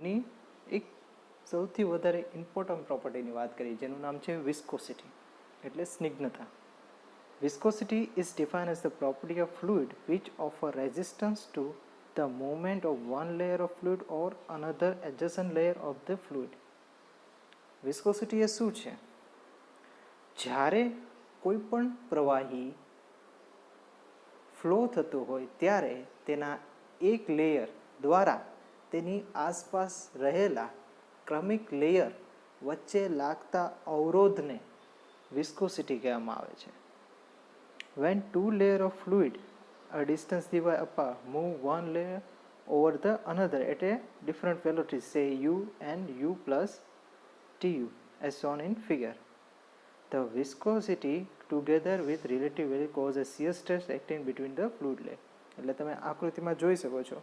ફ્લુઇડની એક સૌથી વધારે ઇમ્પોર્ટન્ટ પ્રોપર્ટીની વાત કરીએ જેનું નામ છે વિસ્કોસિટી એટલે સ્નિગ્ધતા. Viscosity is defined as the property of fluid which offer resistance to the movement of one layer of fluid or another adjacent layer of the fluid. Viscosity એ શું છે? જ્યારે કોઈ પણ પ્રવાહી ફ્લો થતો હોય ત્યારે તેના એક લેયર દ્વારા તેની આસપાસ રહેલા ક્રમિક લેયર વચ્ચે લાગતા અવરોધને વિસ્કોસિટી કહેવામાં આવે છે. When two layers of fluid a distance divide apart move one layer over the another at a different velocity, say u and u plus tu as shown in figure. The viscosity together with relative value cause a shear stress acting between the fluid layer. એટલે તમે આકૃતિમાં જોઈ શકો છો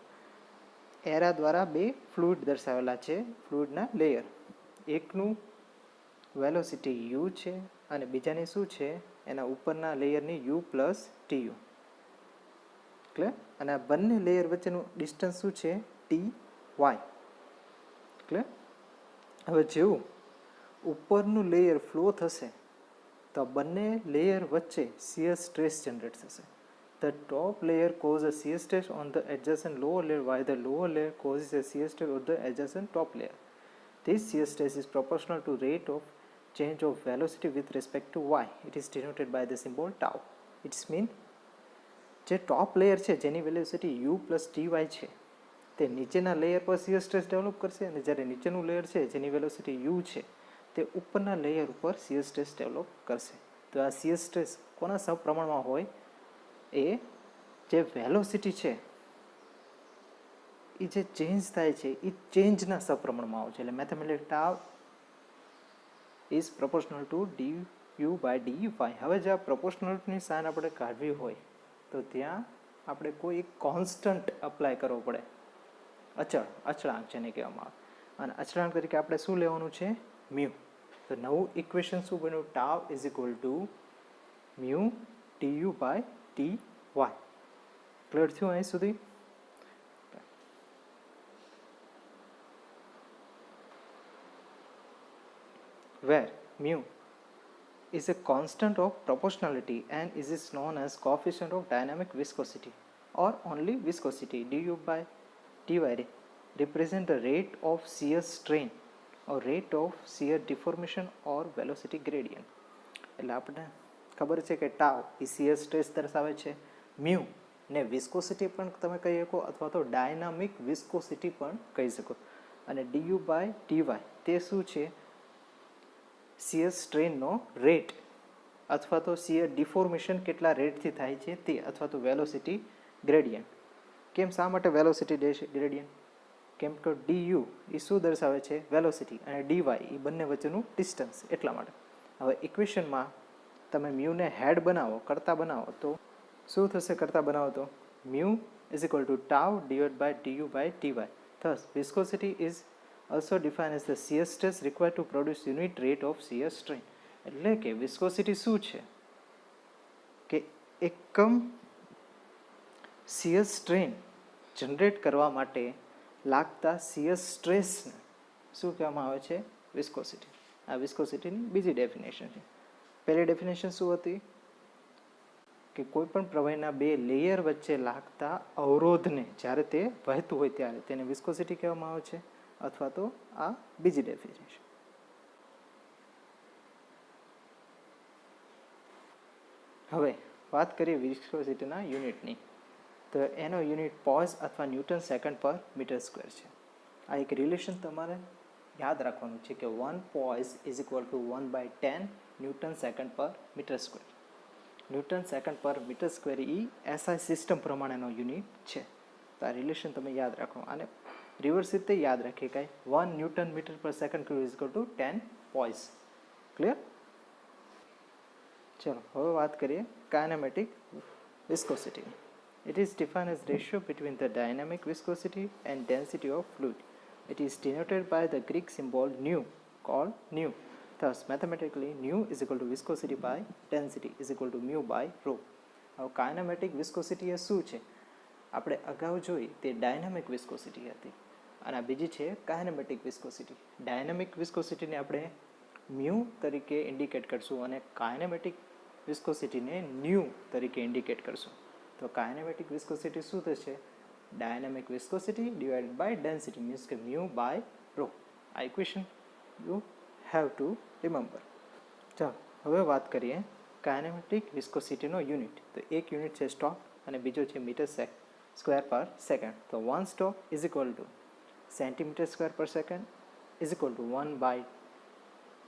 એરા દ્વારા બે fluid દર્શાવેલા છે, ફ્લુઇડના લેયર. એકનું વેલોસિટી u છે અને બીજાની શું છે એના ઉપરના લેયરની u પ્લસ tu. ક્લિયર? અને આ બંને લેયર વચ્ચેનું ડિસ્ટન્સ શું છે ty. ક્લિયર? હવે જેવું ઉપરનું લેયર ફ્લો થશે તો બંને લેયર વચ્ચે શિયર સ્ટ્રેસ જનરેટ થશે. The top layer causes a shear stress on the adjacent lower layer while the lower layer causes a shear stress on the adjacent top layer. This shear stress is proportional to rate of change of velocity with respect to y. It is denoted by the symbol tau. It means જે ટોપ layer છે જેની velocity u plus ty છે તે નીચેના layer પર shear stress develop કરશે અને જ્યારે નીચેનું લેયર છે જેની વેલોસિટી u છે તે ઉપરના લેયર ઉપર શિયર સ્ટ્રેસ ડેવલપ કરશે. તો આ શિયર સ્ટ્રેસ કોના સપ્રમાણમાં હોય? એ જે વેલોસિટી છે એ જે ચેન્જ થાય છે એ ચેન્જના સપ્રમાણમાં આવે છે. એટલે mathematic tau is proportional to du by dy. હવે જે આ પ્રોપોર્શનલની સાઇન આપણે કાઢવી હોય તો ત્યાં આપણે કોઈ એક કોન્સ્ટન્ટ અપ્લાય કરવો પડે, અચળાંક જેને કહેવામાં આવે. અને અચળાંક તરીકે આપણે શું લેવાનું છે? મ્યુ. તો નવું ઇક્વેશન શું બન્યું? Tau is equal to mu du by dy. Clear થયું અહીં સુધી? Where mu is a constant of proportionality and is known as coefficient of dynamic viscosity or only viscosity. Du by dy represent the rate of shear strain or rate of shear deformation or velocity gradient. એટલે આપણે ખબર છે કે tau એ shear stress દર્શાવે છે, mu ને viscosity પણ તમે કહી શકો અથવા તો ડાયનામિક વિસ્કોસિટી પણ કહી શકો. અને du બાય dy તે શું છે? શિયર સ્ટ્રેનનો રેટ અથવા તો શિયર ડિફોર્મેશન કેટલા રેટથી થાય છે તે, અથવા તો વેલોસિટી ગ્રેડિયન્ટ. કેમ, શા માટે વેલોસિટી ગ્રેડિયન્ટ? કેમ કે du એ શું દર્શાવે છે? વેલોસિટી, અને dy એ બંને વચ્ચેનું ડિસ્ટન્સ, એટલા માટે. હવે ઇક્વેશનમાં તમે મ્યુને હેડ બનાવો, કરતા બનાવો તો શું થશે? કરતા બનાવો તો mu is equal to tau divide by du by dy. Thus viscosity is also defined as the shear stress required to produce unit rate of shear strain. એટલે કે વિસ્કોસિટી શું છે? કે એકમ શિયર સ્ટ્રેન જનરેટ કરવા માટે લાગતા shear સ્ટ્રેસને શું કહેવામાં આવે છે? વિસ્કોસિટી. આ વિસ્કોસિટીની બીજી ડેફિનેશન છે. પહેલી ડેફિનેશન શું હતી? કે કોઈ પણ પ્રવાહીના બે લેયર વચ્ચે લાગતા અવરોધને જ્યારે તે વહેતું હોય ત્યારે તેને વિસ્કોસિટી કહેવામાં આવે છે, અથવા તો આ બીજી ડેફિનેશન. હવે વાત કરીએ વિસ્કોસિટીના યુનિટની. તો એનો યુનિટ પોઝ અથવા newton second per metre square છે. આ એક રિલેશન તમારે યાદ રાખવાનું છે કે 1 poise is equal to 1/10 newton second per metre square. Newton second per metre square એ એસઆઈ સિસ્ટમ પ્રમાણેનો યુનિટ છે. તો આ રિલેશન તમે યાદ રાખો. અને રિવર્સ રીતે યાદ રાખીએ કાંઈ 1 newton metre per second cube is equal to 10 poise. Clear? ચલો હવે વાત કરીએ કાઇનેમેટિક વિસ્કોસિટીની. It is defined as ratio between the dynamic viscosity and density of fluid. It is denoted by the Greek symbol nu, called nu. Thus, mathematically, nu is equal to viscosity by density is equal to mu by rho. હવે kinematic viscosity એ શું છે? આપણે અગાઉ જોઈ તે dynamic viscosity હતી, અને આ બીજી છે કાઇનેમેટિક વિસ્કોસિટી. ડાયનેમિક વિસ્કોસિટીને આપણે મ્યુ તરીકે ઇન્ડિકેટ કરશું અને કાઇનેમેટિક વિસ્કોસિટીને ન્યુ તરીકે ઇન્ડિકેટ કરશું. તો કાઇનેમેટિક વિસ્કોસિટી શું થશે? Dynamic viscosity divided by density means કે મ્યુ બાય રો. આ equation you have to remember. ચાલો હવે વાત કરીએ કાઇનેમેટિક વિસ્કોસિટીનો યુનિટ. તો એક યુનિટ છે સ્ટોક અને બીજો છે મીટર સ્ક્વેર પર સેકન્ડ. તો 1 stoke is equal to centimetre square per second is equal to 1 by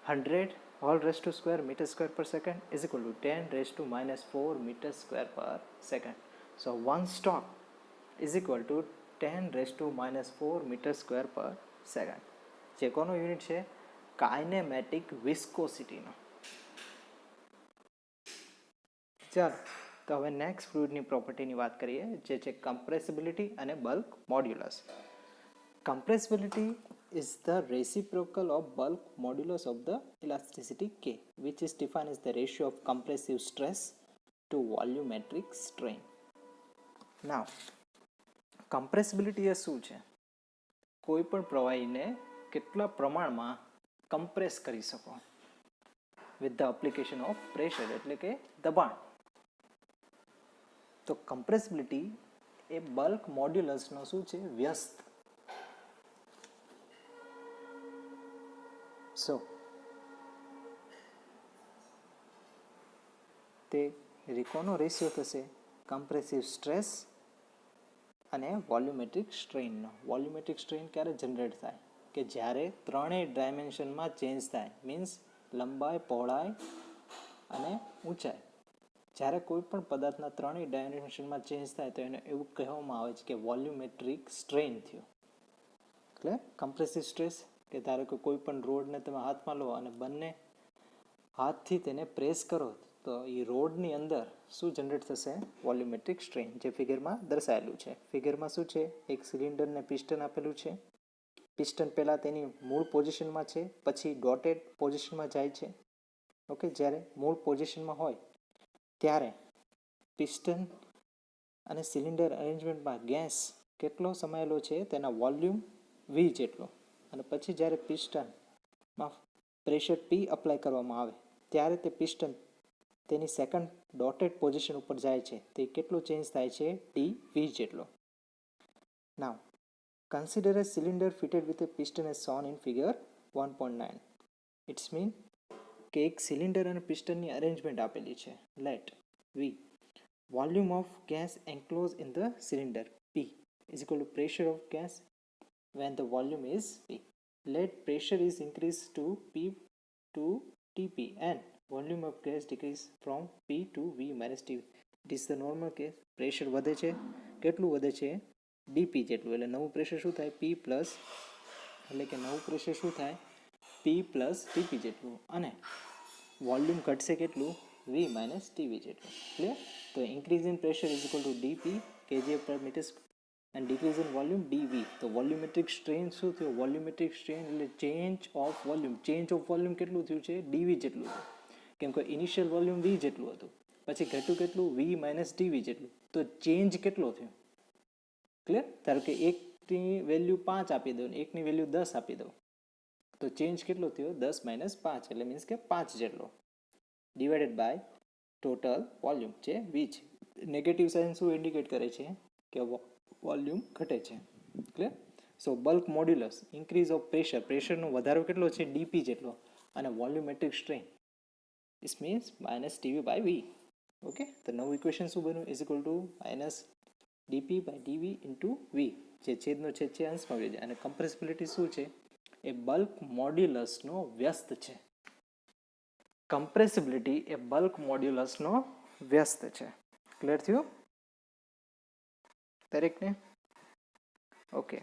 100 whole raise to square metre square per second is equal to 10 raise to -4 metre square per second. So 1 stoke is equal to 10 raise to -4 metre square per second. જે કોનો unit છે? Kinematic વિસ્કોસિટીનો. ચાલો તો હવે next ફ્લુઇડની પ્રોપર્ટીની વાત કરીએ, જે છે કમ્પ્રેસિબિલિટી અને bulk modulus. Compressibility is the reciprocal of bulk modulus of the elasticity K, which is defined as the ratio of compressive stress to volumetric strain. Now, compressibility એ શું છે? કોઈ પણ પ્રવાહીને કેટલા પ્રમાણમાં કમ્પ્રેસ કરી શકો with the application of pressure, એટલે કે દબાણ. તો કમ્પ્રેસિબિલિટી એ બલ્ક મોડ્યુલસનો શું છે? વ્યસ્ત. સો તે કોનો રેશિયો થશે? કમ્પ્રેસિવ સ્ટ્રેસ અને વોલ્યુમેટ્રિક સ્ટ્રેઇનનો. વોલ્યુમેટ્રિક સ્ટ્રેઇન ક્યારે જનરેટ થાય? કે જ્યારે ત્રણેય ડાયમેન્શનમાં ચેન્જ થાય, મીન્સ લંબાઈ, પહોળાઈ અને ઊંચાઈ. જ્યારે કોઈ પણ પદાર્થના ત્રણેય ડાયમેન્શનમાં ચેન્જ થાય તો એને એવું કહેવામાં આવે છે કે વોલ્યુમેટ્રિક સ્ટ્રેઇન થયો. એટલે કમ્પ્રેસિવ સ્ટ્રેસ કે ધારો કે કોઈ પણ રોડને તમે હાથમાં લો અને બંને હાથથી તેને પ્રેસ કરો તો એ રોડની અંદર શું જનરેટ થશે? વોલ્યુમેટ્રિક સ્ટ્રેઇન, જે ફિગરમાં દર્શાવેલું છે. ફિગરમાં શું છે? એક સિલિન્ડરને પિસ્ટન આપેલું છે. પિસ્ટન પહેલાં તેની મૂળ પોઝિશનમાં છે, પછી ડોટેડ પોઝિશનમાં જાય છે. ઓકે, જ્યારે મૂળ પોઝિશનમાં હોય ત્યારે પિસ્ટન અને સિલિન્ડર અરેન્જમેન્ટમાં ગેસ કેટલો સમાયેલો છે? તેના વોલ્યુમ V જેટલો. અને પછી જ્યારે પિસ્ટનમાં પ્રેશર P અપ્લાય કરવામાં આવે ત્યારે તે પિસ્ટન તેની સેકન્ડ ડોટેડ પોઝિશન ઉપર જાય છે. તે કેટલો ચેન્જ થાય છે? dV જેટલો. નાવ consider a cylinder fitted with a piston as shown in figure 1.9. It's mean કે એક સિલિન્ડર અને પિસ્ટનની અરેન્જમેન્ટ આપેલી છે. Let V volume of gas enclose in the cylinder P is equal to pressure of gas when the volume is P. Let pressure is increased to P to Tp and volume of gas decrease from P to V minus Tv. It is the normal case. Pressure વધે છે, કેટલું વધે છે? dP જેટલું. એટલે નવું pressure શું થાય? P પ્લસ, એટલે કે નવું પ્રેશર શું થાય? P પ્લસ Tp જેટલું. અને વોલ્યુમ ઘટશે કેટલું? V માઇનસ Tv જેટલું. ક્લિયર? તો increase in pressure is equal two dP kgf per meter and decrease in volume dV. તો વોલ્યુમેટ્રિક સ્ટ્રેન શું થયો? વોલ્યુમેટ્રિક સ્ટ્રેન એટલે change of volume. Change of volume કેટલું થયું છે? dV જેટલું થયું. કેમ કે ઇનિશિયલ વોલ્યુમ V જેટલું હતું, પછી ઘટ્યું કેટલું? V માઇનસ dV જેટલું. તો ચેન્જ કેટલો થયો? ક્લિયર? ધારો કે એકની વેલ્યુ 5 આપી દો ને એકની વેલ્યુ 10 આપી દો તો ચેન્જ કેટલો થયો? 10 માઇનસ 5 એટલે મીન્સ કે 5 જેટલો, ડિવાઇડેડ બાય ટોટલ વોલ્યુમ જે V છે. નેગેટિવ સાઇન શું ઇન્ડિકેટ કરે છે? કે વોલ્યુમ ઘટે છે. Clear? So bulk modulus increase of pressure, પ્રેશરનો વધારો કેટલો છે? dP જેટલો. અને volumetric strain it means minus dV by V. Okay, તો નવું ઇક્વેશન શું બન્યું? Is equal to minus dP by dV into V, જે છેદનો છેદ છે અંશમાં વહી જાય. અને કમ્પ્રેસિબિલિટી શું છે? એ બલ્ક મોડ્યુલસનો વ્યસ્ત છે. કમ્પ્રેસિબિલિટી એ બલ્ક મોડ્યુલસનો વ્યસ્ત છે. ક્લિયર થયું દરેકને? ઓકે.